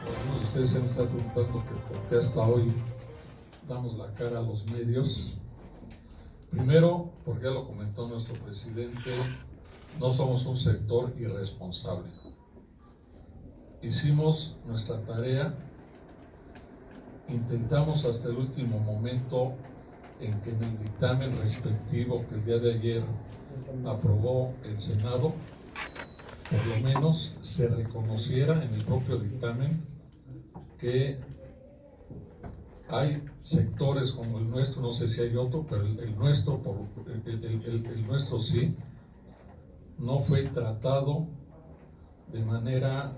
Algunos de ustedes se han estado preguntando que por qué hasta hoy damos la cara a los medios. Primero, porque ya lo comentó nuestro presidente, no somos un sector irresponsable. Hicimos nuestra tarea, intentamos hasta el último momento en que en el dictamen respectivo que el día de ayer aprobó el Senado, por lo menos se reconociera en el propio dictamen que hay sectores como el nuestro, no sé si hay otro, pero el nuestro sí, no fue tratado de manera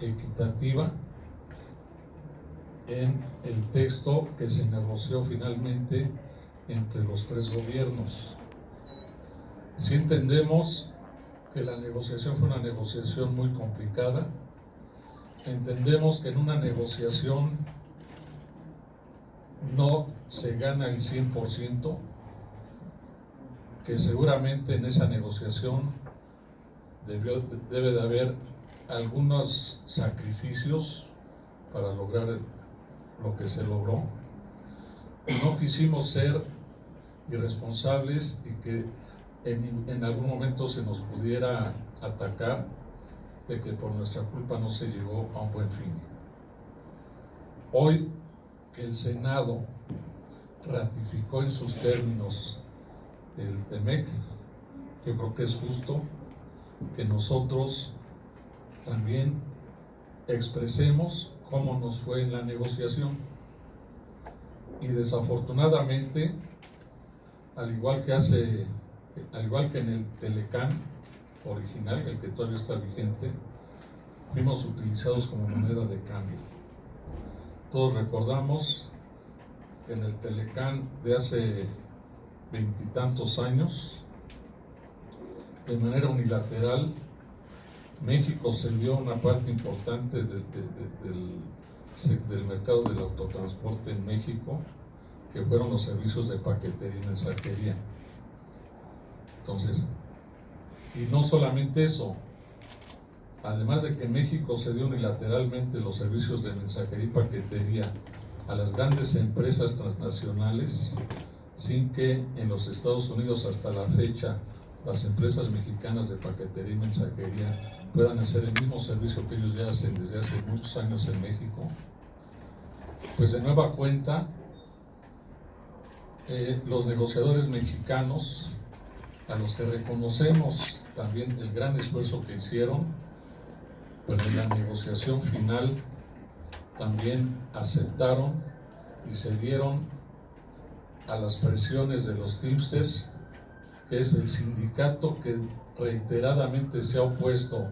equitativa en el texto que se negoció finalmente entre los tres gobiernos. Sí entendemos que la negociación fue una negociación muy complicada. Entendemos que en una negociación no se gana el 100%, que seguramente en esa negociación debe de haber algunos sacrificios para lograr lo que se logró. No quisimos ser irresponsables y que en algún momento se nos pudiera atacar de que por nuestra culpa no se llegó a un buen fin. Hoy que el Senado ratificó en sus términos el TEMEC, yo creo que es justo que nosotros también expresemos cómo nos fue en la negociación. Y desafortunadamente, al igual que en el Telecán original, el que todavía está vigente, fuimos utilizados como moneda de cambio. Todos recordamos que en el Telecán de hace veintitantos años, de manera unilateral, México cedió una parte importante del mercado del autotransporte en México, que fueron los servicios de paquetería y mensajería. Entonces, y no solamente eso, además de que México cedió unilateralmente los servicios de mensajería y paquetería a las grandes empresas transnacionales, sin que en los Estados Unidos hasta la fecha las empresas mexicanas de paquetería y mensajería puedan hacer el mismo servicio que ellos ya hacen desde hace muchos años en México, pues de nueva cuenta los negociadores mexicanos, a los que reconocemos también el gran esfuerzo que hicieron, pero en la negociación final también aceptaron y cedieron a las presiones de los Teamsters, que es el sindicato que reiteradamente se ha opuesto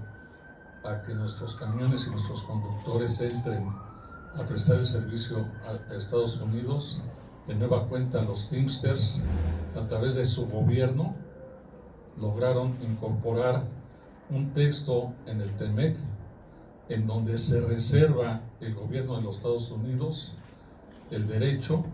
a que nuestros camiones y nuestros conductores entren a prestar el servicio a Estados Unidos. De nueva cuenta, los Teamsters, a través de su gobierno, lograron incorporar un texto en el TEMEC en donde se reserva el gobierno de los Estados Unidos el derecho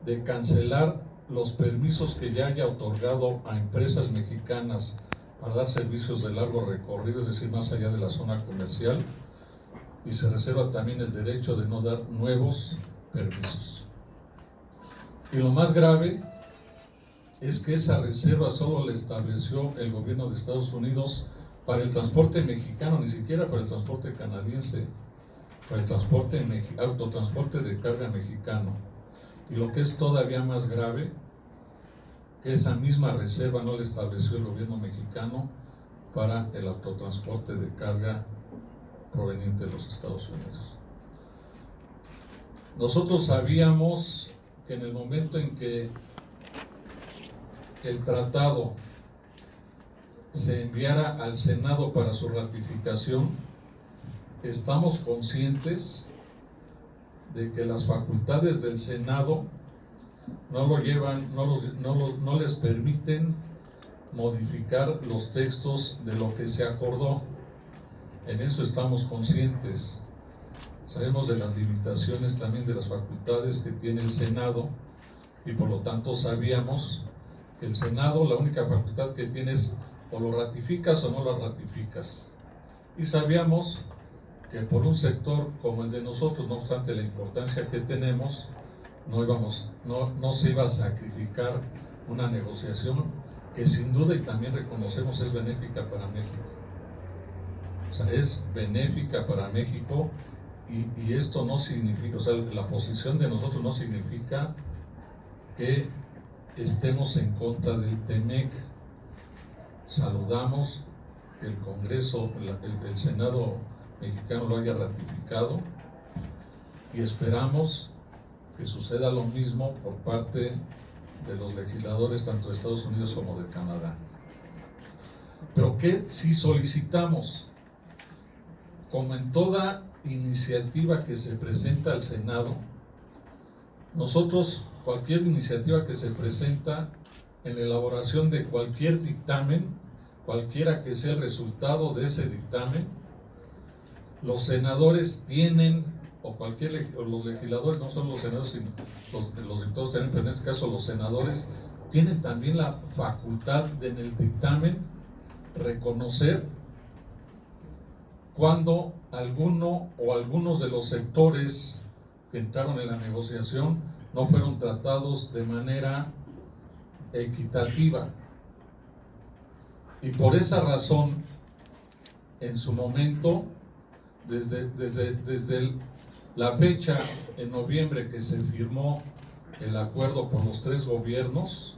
de cancelar los permisos que ya haya otorgado a empresas mexicanas para dar servicios de largo recorrido, es decir, más allá de la zona comercial, y se reserva también el derecho de no dar nuevos permisos. Y lo más grave es que esa reserva solo la estableció el gobierno de Estados Unidos para el transporte mexicano, ni siquiera para el transporte canadiense, para el autotransporte de carga mexicano. Y lo que es todavía más grave, que esa misma reserva no la estableció el gobierno mexicano para el autotransporte de carga proveniente de los Estados Unidos. Nosotros sabíamos que en el momento en que el tratado se enviara al Senado para su ratificación, estamos conscientes de que las facultades del Senado no les permiten modificar los textos de lo que se acordó. En eso estamos conscientes. Sabemos de las limitaciones también de las facultades que tiene el Senado, y por lo tanto sabíamos que el Senado, la única facultad que tiene es o lo ratificas o no lo ratificas. Y sabíamos que por un sector como el de nosotros, no obstante la importancia que tenemos, no se iba a sacrificar una negociación que sin duda y también reconocemos es benéfica para México. O sea, es benéfica para México y esto no significa, o sea, la posición de nosotros no significa que estemos en contra del TEMEC. Saludamos que el Congreso, el Senado mexicano lo haya ratificado y esperamos que suceda lo mismo por parte de los legisladores tanto de Estados Unidos como de Canadá. Pero ¿qué si solicitamos? Como en toda iniciativa que se presenta al Senado, nosotros, cualquier iniciativa que se presenta en la elaboración de cualquier dictamen, cualquiera que sea el resultado de ese dictamen, los senadores tienen, o los legisladores, no solo los senadores, sino los diputados también, pero en este caso los senadores, tienen también la facultad de en el dictamen reconocer cuando alguno o algunos de los sectores que entraron en la negociación no fueron tratados de manera equitativa. Y por esa razón, en su momento, desde la fecha en noviembre que se firmó el acuerdo por los tres gobiernos,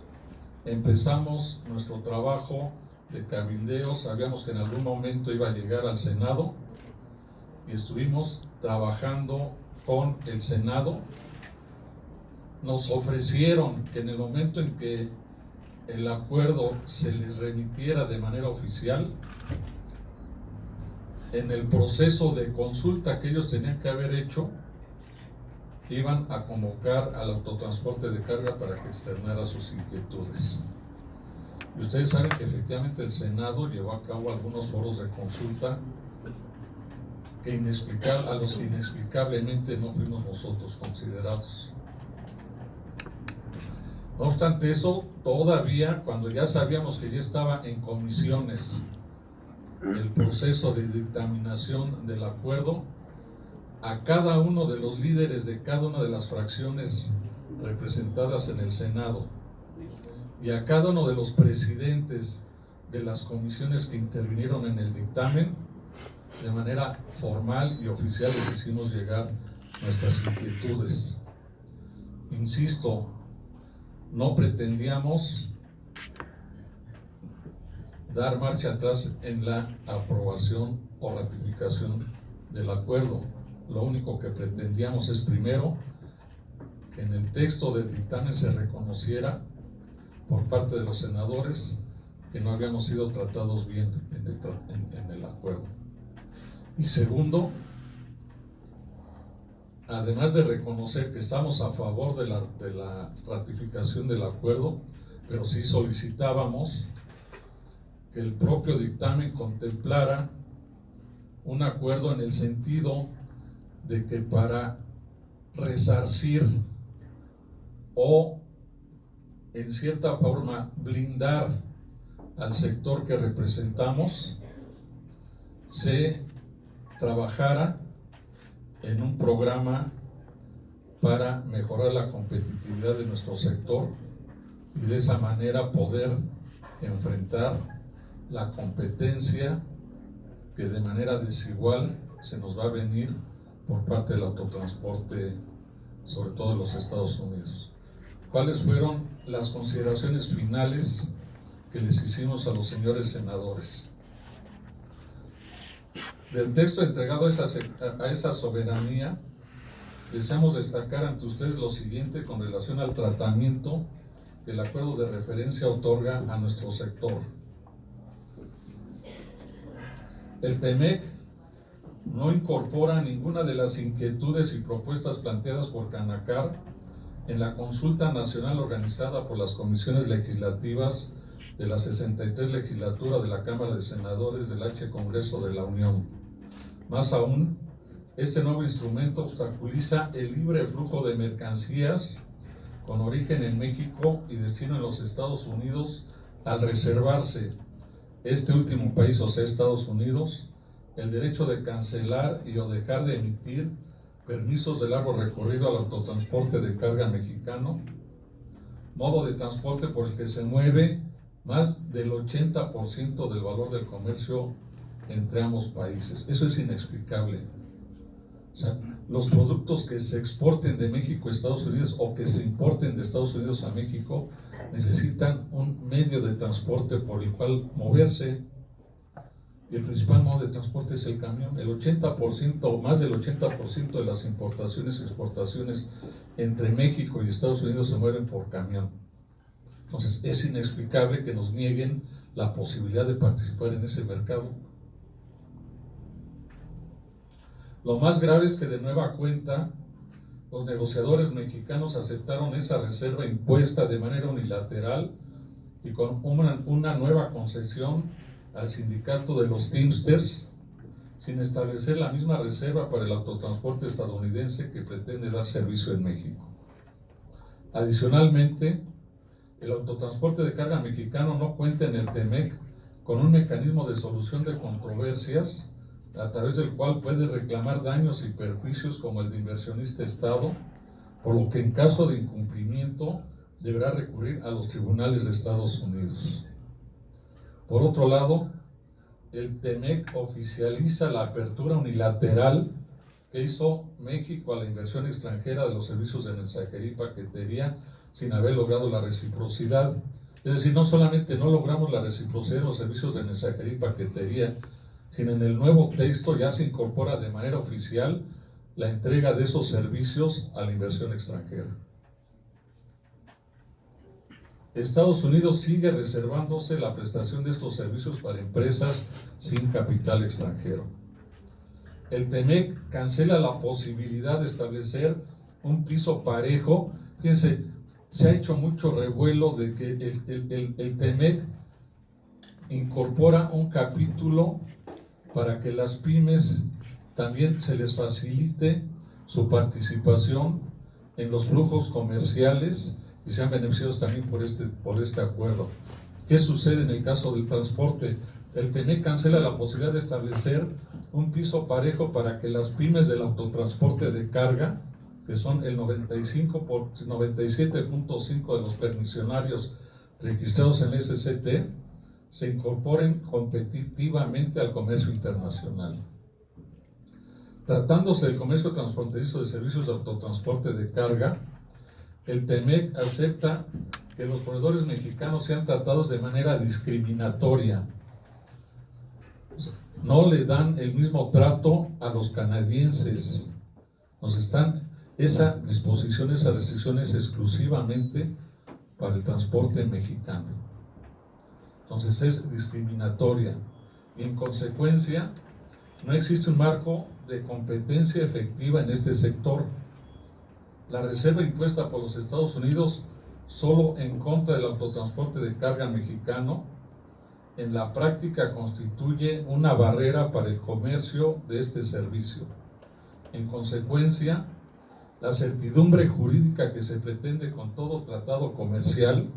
empezamos nuestro trabajo de cabildeo. Sabíamos que en algún momento iba a llegar al Senado y estuvimos trabajando con el Senado. Nos ofrecieron que en el momento en que el acuerdo se les remitiera de manera oficial, en el proceso de consulta que ellos tenían que haber hecho, iban a convocar al autotransporte de carga para que externara sus inquietudes. Y ustedes saben que efectivamente el Senado llevó a cabo algunos foros de consulta a los que inexplicablemente no fuimos nosotros considerados. No obstante eso, todavía cuando ya sabíamos que ya estaba en comisiones el proceso de dictaminación del acuerdo, a cada uno de los líderes de cada una de las fracciones representadas en el Senado y a cada uno de los presidentes de las comisiones que intervinieron en el dictamen, de manera formal y oficial les hicimos llegar nuestras inquietudes. Insisto, no pretendíamos dar marcha atrás en la aprobación o ratificación del acuerdo. Lo único que pretendíamos es, primero, que en el texto del dictamen se reconociera por parte de los senadores que no habíamos sido tratados bien en el acuerdo. Y segundo, además de reconocer que estamos a favor de la ratificación del acuerdo, pero sí solicitábamos que el propio dictamen contemplara un acuerdo en el sentido de que para resarcir o en cierta forma blindar al sector que representamos, se trabajara en un programa para mejorar la competitividad de nuestro sector y de esa manera poder enfrentar la competencia que de manera desigual se nos va a venir por parte del autotransporte, sobre todo de los Estados Unidos. ¿Cuáles fueron las consideraciones finales que les hicimos a los señores senadores? Del texto entregado a esa soberanía, deseamos destacar ante ustedes lo siguiente con relación al tratamiento que el acuerdo de referencia otorga a nuestro sector. El TEMEC no incorpora ninguna de las inquietudes y propuestas planteadas por Canacar en la consulta nacional organizada por las comisiones legislativas de la 63 legislatura de la Cámara de Senadores del H. Congreso de la Unión. Más aún, este nuevo instrumento obstaculiza el libre flujo de mercancías con origen en México y destino en los Estados Unidos al reservarse este último país, o sea, Estados Unidos, el derecho de cancelar y o dejar de emitir permisos de largo recorrido al autotransporte de carga mexicano, modo de transporte por el que se mueve más del 80% del valor del comercio entre ambos países. Eso es inexplicable. O sea, los productos que se exporten de México a Estados Unidos o que se importen de Estados Unidos a México necesitan un medio de transporte por el cual moverse. Y el principal modo de transporte es el camión. El 80% o más del 80% de las importaciones y exportaciones entre México y Estados Unidos se mueven por camión. Entonces es inexplicable que nos nieguen la posibilidad de participar en ese mercado. Lo más grave es que de nueva cuenta los negociadores mexicanos aceptaron esa reserva impuesta de manera unilateral y con una nueva concesión al sindicato de los Teamsters, sin establecer la misma reserva para el autotransporte estadounidense que pretende dar servicio en México. Adicionalmente, el autotransporte de carga mexicano no cuenta en el TEMEC con un mecanismo de solución de controversias a través del cual puede reclamar daños y perjuicios como el de inversionista Estado, por lo que en caso de incumplimiento deberá recurrir a los tribunales de Estados Unidos. Por otro lado, el TEMEC oficializa la apertura unilateral que hizo México a la inversión extranjera de los servicios de mensajería y paquetería sin haber logrado la reciprocidad. Es decir, no solamente no logramos la reciprocidad de los servicios de mensajería y paquetería, sino en el nuevo texto ya se incorpora de manera oficial la entrega de esos servicios a la inversión extranjera. Estados Unidos sigue reservándose la prestación de estos servicios para empresas sin capital extranjero. El TEMEC cancela la posibilidad de establecer un piso parejo. Fíjense, se ha hecho mucho revuelo de que el TEMEC incorpora un capítulo para que las pymes también se les facilite su participación en los flujos comerciales y sean beneficiados también por este acuerdo. ¿Qué sucede en el caso del transporte? El TEMEC cancela la posibilidad de establecer un piso parejo para que las pymes del autotransporte de carga, que son el 97.5% de los permisionarios registrados en el SCT, se incorporen competitivamente al comercio internacional. Tratándose del comercio transfronterizo de servicios de autotransporte de carga, el TEMEC acepta que los proveedores mexicanos sean tratados de manera discriminatoria. No le dan el mismo trato a los canadienses. Esa disposición, esa restricción es exclusivamente para el transporte mexicano. Entonces es discriminatoria y en consecuencia no existe un marco de competencia efectiva en este sector. La reserva impuesta por los Estados Unidos solo en contra del autotransporte de carga mexicano en la práctica constituye una barrera para el comercio de este servicio. En consecuencia, la certidumbre jurídica que se pretende con todo tratado comercial,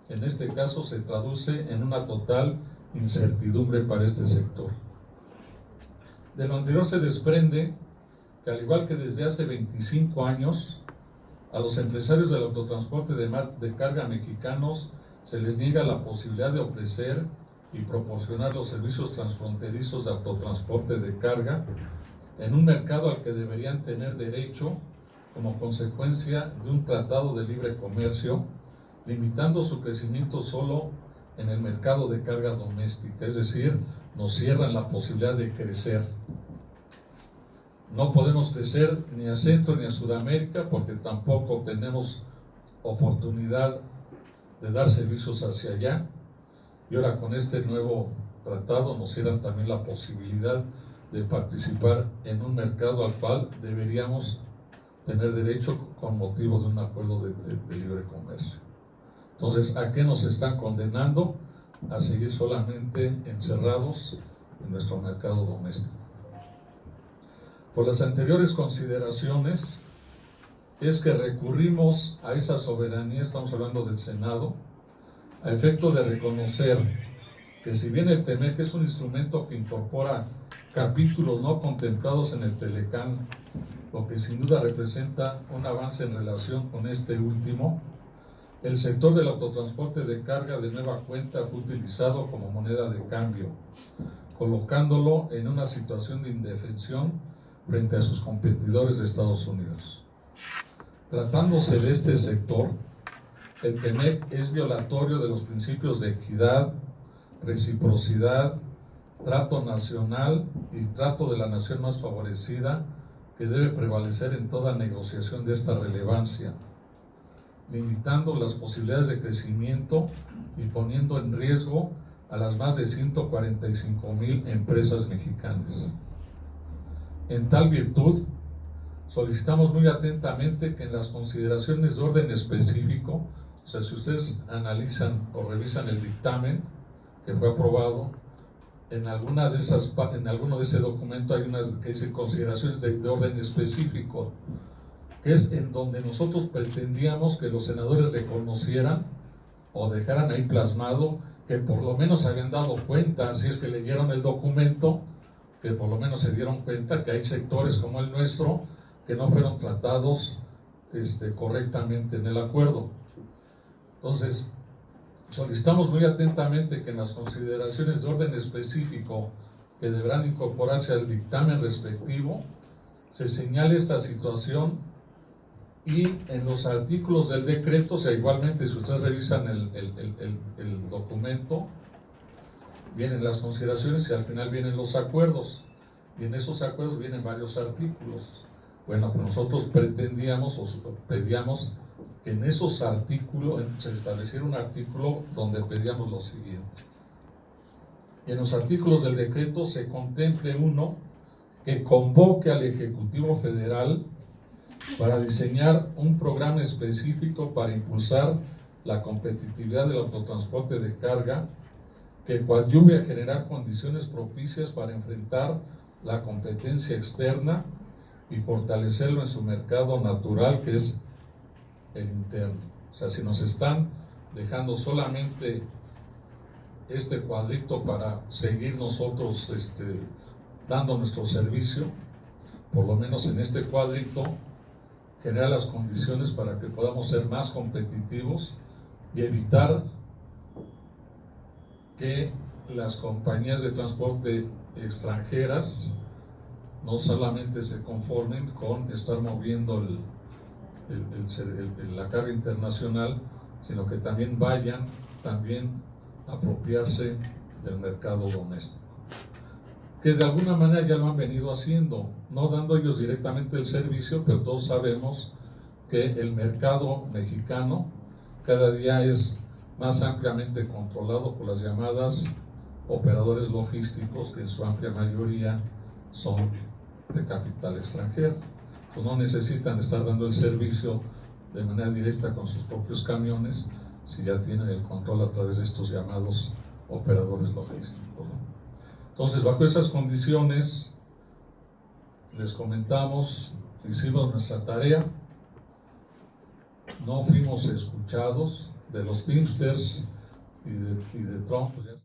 en este caso se traduce en una total incertidumbre para este sector. De lo anterior se desprende que al igual que desde hace 25 años, a los empresarios del autotransporte de carga mexicanos se les niega la posibilidad de ofrecer y proporcionar los servicios transfronterizos de autotransporte de carga en un mercado al que deberían tener derecho como consecuencia de un tratado de libre comercio, limitando su crecimiento solo en el mercado de carga doméstica, es decir, nos cierran la posibilidad de crecer. No podemos crecer ni a Centro ni a Sudamérica porque tampoco tenemos oportunidad de dar servicios hacia allá. Y ahora con este nuevo tratado nos cierran también la posibilidad de participar en un mercado al cual deberíamos tener derecho con motivo de un acuerdo de libre comercio. Entonces, ¿a qué nos están condenando? A seguir solamente encerrados en nuestro mercado doméstico. Por las anteriores consideraciones, es que recurrimos a esa soberanía, estamos hablando del Senado, a efecto de reconocer que si bien el TEMEC es un instrumento que incorpora capítulos no contemplados en el Telecán, lo que sin duda representa un avance en relación con este último. El sector del autotransporte de carga de nueva cuenta fue utilizado como moneda de cambio, colocándolo en una situación de indefensión frente a sus competidores de Estados Unidos. Tratándose de este sector, el TEMEC es violatorio de los principios de equidad, reciprocidad, trato nacional y trato de la nación más favorecida que debe prevalecer en toda negociación de esta relevancia, limitando las posibilidades de crecimiento y poniendo en riesgo a las más de 145,000 empresas mexicanas. En tal virtud, solicitamos muy atentamente que en las consideraciones de orden específico, o sea, si ustedes analizan o revisan el dictamen que fue aprobado, en alguno de ese documento hay unas que dicen consideraciones de orden específico, que es en donde nosotros pretendíamos que los senadores reconocieran o dejaran ahí plasmado que por lo menos se habían dado cuenta, si es que leyeron el documento, que por lo menos se dieron cuenta que hay sectores como el nuestro que no fueron tratados correctamente en el acuerdo. Entonces, solicitamos muy atentamente que en las consideraciones de orden específico que deberán incorporarse al dictamen respectivo, se señale esta situación y en los artículos del decreto, o sea, igualmente si ustedes revisan el documento, vienen las consideraciones y al final vienen los acuerdos, y en esos acuerdos vienen varios artículos. Bueno, pues nosotros pretendíamos o pedíamos que en esos artículos se estableciera un artículo donde pedíamos lo siguiente. Y en los artículos del decreto se contemple uno que convoque al Ejecutivo Federal para diseñar un programa específico para impulsar la competitividad del autotransporte de carga que coadyuve a generar condiciones propicias para enfrentar la competencia externa y fortalecerlo en su mercado natural, que es el interno. O sea, si nos están dejando solamente este cuadrito para seguir nosotros dando nuestro servicio, por lo menos en este cuadrito, generar las condiciones para que podamos ser más competitivos y evitar que las compañías de transporte extranjeras no solamente se conformen con estar moviendo la carga internacional, sino que también vayan a apropiarse del mercado doméstico, que de alguna manera ya lo han venido haciendo, no dando ellos directamente el servicio, pero todos sabemos que el mercado mexicano cada día es más ampliamente controlado por las llamadas operadores logísticos, que en su amplia mayoría son de capital extranjero. Pues no necesitan estar dando el servicio de manera directa con sus propios camiones si ya tienen el control a través de estos llamados operadores logísticos, ¿no? Entonces, bajo esas condiciones, les comentamos, hicimos nuestra tarea, no fuimos escuchados de los Teamsters y de Trump, pues ya